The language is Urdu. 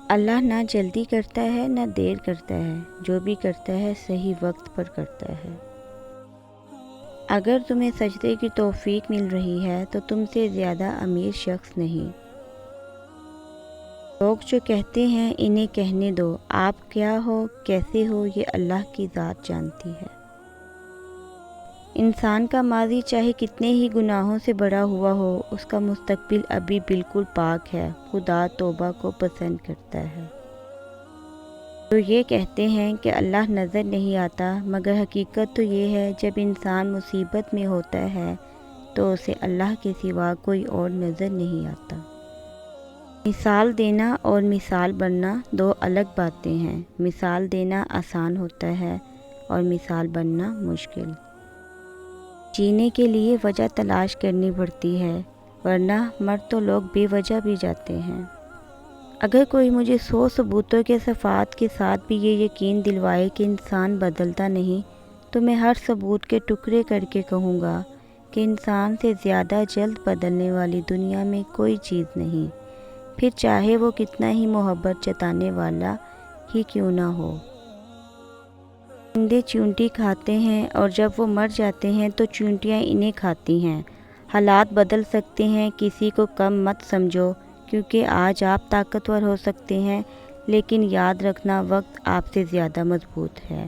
اللہ نہ جلدی کرتا ہے نہ دیر کرتا ہے، جو بھی کرتا ہے صحیح وقت پر کرتا ہے۔ اگر تمہیں سجدے کی توفیق مل رہی ہے تو تم سے زیادہ امیر شخص نہیں۔ لوگ جو کہتے ہیں انہیں کہنے دو، آپ کیا ہو کیسے ہو یہ اللہ کی ذات جانتی ہے۔ انسان کا ماضی چاہے کتنے ہی گناہوں سے بھرا ہوا ہو، اس کا مستقبل ابھی بالکل پاک ہے۔ خدا توبہ کو پسند کرتا ہے۔ تو یہ کہتے ہیں کہ اللہ نظر نہیں آتا، مگر حقیقت تو یہ ہے جب انسان مصیبت میں ہوتا ہے تو اسے اللہ کے سوا کوئی اور نظر نہیں آتا۔ مثال دینا اور مثال بننا دو الگ باتیں ہیں۔ مثال دینا آسان ہوتا ہے اور مثال بننا مشکل۔ جینے کے لیے وجہ تلاش کرنی پڑتی ہے، ورنہ مر تو لوگ بے وجہ بھی جاتے ہیں۔ اگر کوئی مجھے 100 ثبوتوں کے صفات کے ساتھ بھی یہ یقین دلوائے کہ انسان بدلتا نہیں، تو میں ہر ثبوت کے ٹکڑے کر کے کہوں گا کہ انسان سے زیادہ جلد بدلنے والی دنیا میں کوئی چیز نہیں، پھر چاہے وہ کتنا ہی محبت جتانے والا ہی کیوں نہ ہو۔ پرندے چیونٹی کھاتے ہیں اور جب وہ مر جاتے ہیں تو چیونٹیاں انہیں کھاتی ہیں۔ حالات بدل سکتے ہیں، کسی کو کم مت سمجھو، کیونکہ آج آپ طاقتور ہو سکتے ہیں لیکن یاد رکھنا وقت آپ سے زیادہ مضبوط ہے۔